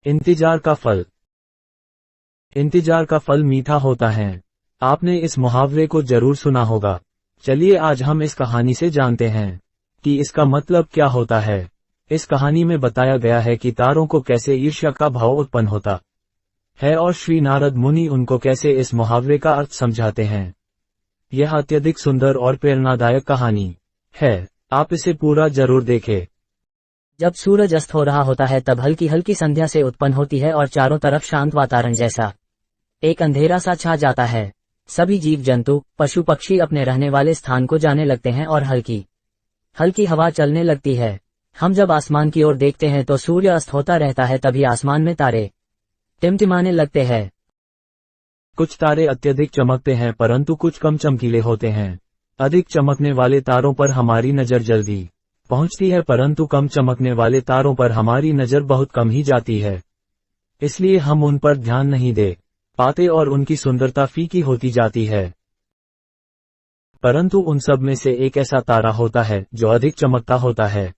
इंतजार का फल। इंतजार का फल मीठा होता है। आपने इस मुहावरे को जरूर सुना होगा। चलिए आज हम इस कहानी से जानते हैं कि इसका मतलब क्या होता है। इस कहानी में बताया गया है कि तारों को कैसे ईर्ष्या का भाव उत्पन्न होता है और श्री नारद मुनि उनको कैसे इस मुहावरे का अर्थ समझाते हैं। यह अत्यधिक सुंदर और प्रेरणादायक कहानी है। आप इसे पूरा जरूर देखें। जब सूरज अस्त हो रहा होता है तब हल्की हल्की संध्या से उत्पन्न होती है और चारों तरफ शांत वातावरण जैसा एक अंधेरा सा छा जाता है। सभी जीव जंतु पशु पक्षी अपने रहने वाले स्थान को जाने लगते हैं और हल्की हल्की हवा चलने लगती है। हम जब आसमान की ओर देखते हैं तो सूर्य अस्त होता रहता है, तभी आसमान में तारे टिमटिमाने लगते हैं। कुछ तारे अत्यधिक चमकते हैं परंतु कुछ कम चमकीले होते हैं। अधिक चमकने वाले तारों पर हमारी नजर जल्दी पहुंचती है परंतु कम चमकने वाले तारों पर हमारी नजर बहुत कम ही जाती है, इसलिए हम उन पर ध्यान नहीं दे पाते और उनकी सुंदरता फीकी होती जाती है। परंतु उन सब में से एक ऐसा तारा होता है जो अधिक चमकता होता है,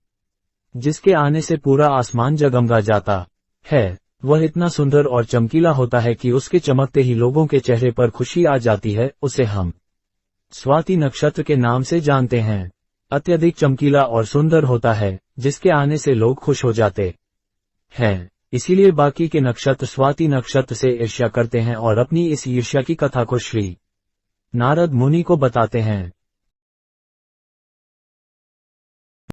जिसके आने से पूरा आसमान जगमगा जाता है। वह इतना सुंदर और चमकीला होता है कि उसके चमकते ही लोगों के चेहरे पर खुशी आ जाती है। उसे हम स्वाति नक्षत्र के नाम से जानते हैं। अत्यधिक चमकीला और सुंदर होता है, जिसके आने से लोग खुश हो जाते हैं। इसीलिए बाकी के नक्षत्र स्वाति नक्षत्र से ईर्ष्या करते हैं और अपनी इस ईर्ष्या की कथा को श्री नारद मुनि को बताते हैं।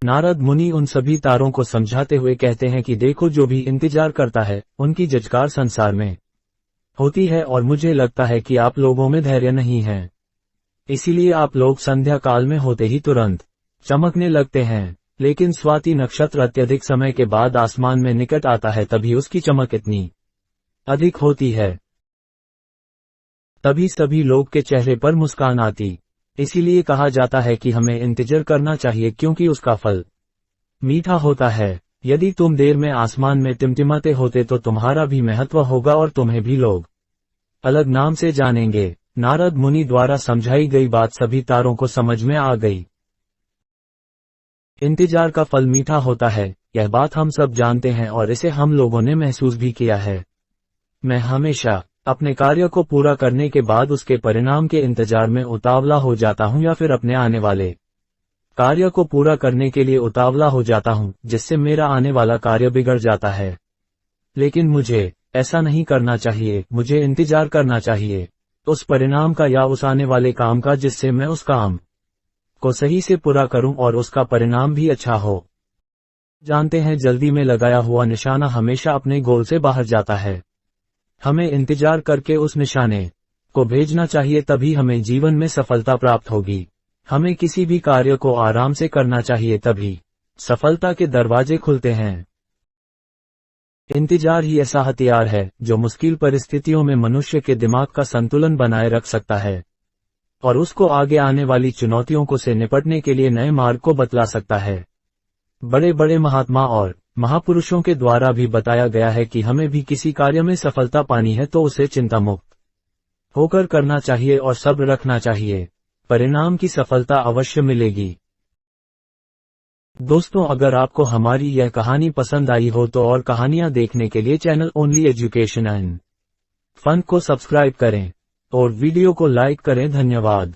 नारद मुनि उन सभी तारों को समझाते हुए कहते हैं कि देखो, जो भी इंतजार करता है उनकी जजकार संसार में होती है और मुझे लगता है कि आप लोगों में धैर्य नहीं है, इसीलिए आप लोग संध्या काल में होते ही तुरंत चमकने लगते हैं। लेकिन स्वाति नक्षत्र अत्यधिक समय के बाद आसमान में निकट आता है, तभी उसकी चमक इतनी अधिक होती है, तभी सभी लोग के चेहरे पर मुस्कान आती। इसीलिए कहा जाता है कि हमें इंतजार करना चाहिए, क्योंकि उसका फल मीठा होता है। यदि तुम देर में आसमान में टिमटिमाते होते तो तुम्हारा भी महत्व होगा और तुम्हें भी लोग अलग नाम से जानेंगे। नारद मुनि द्वारा समझाई गई बात सभी तारों को समझ में आ गई। इंतजार का फल मीठा होता है, यह बात हम सब जानते हैं और इसे हम लोगों ने महसूस भी किया है। मैं हमेशा अपने कार्य को पूरा करने के बाद उसके परिणाम के इंतजार में उतावला हो जाता हूं, या फिर अपने आने वाले कार्य को पूरा करने के लिए उतावला हो जाता हूं, जिससे मेरा आने वाला कार्य बिगड़ जाता है। लेकिन मुझे ऐसा नहीं करना चाहिए। मुझे इंतजार करना चाहिए उस परिणाम का या उस आने वाले काम का, जिससे मैं उस काम को सही से पूरा करूं और उसका परिणाम भी अच्छा हो। जानते हैं, जल्दी में लगाया हुआ निशाना हमेशा अपने गोल से बाहर जाता है। हमें इंतजार करके उस निशाने को भेजना चाहिए, तभी हमें जीवन में सफलता प्राप्त होगी। हमें किसी भी कार्य को आराम से करना चाहिए, तभी सफलता के दरवाजे खुलते हैं। इंतजार ही ऐसा हथियार है जो मुश्किल परिस्थितियों में मनुष्य के दिमाग का संतुलन बनाए रख सकता है और उसको आगे आने वाली चुनौतियों को से निपटने के लिए नए मार्ग को बतला सकता है। बड़े बड़े महात्मा और महापुरुषों के द्वारा भी बताया गया है कि हमें भी किसी कार्य में सफलता पानी है तो उसे चिंता मुक्त होकर करना चाहिए और सब्र रखना चाहिए। परिणाम की सफलता अवश्य मिलेगी। दोस्तों, अगर आपको हमारी यह कहानी पसंद आई हो तो और कहानियां देखने के लिए channel only education and fun को सब्सक्राइब करें और वीडियो को लाइक करें। धन्यवाद।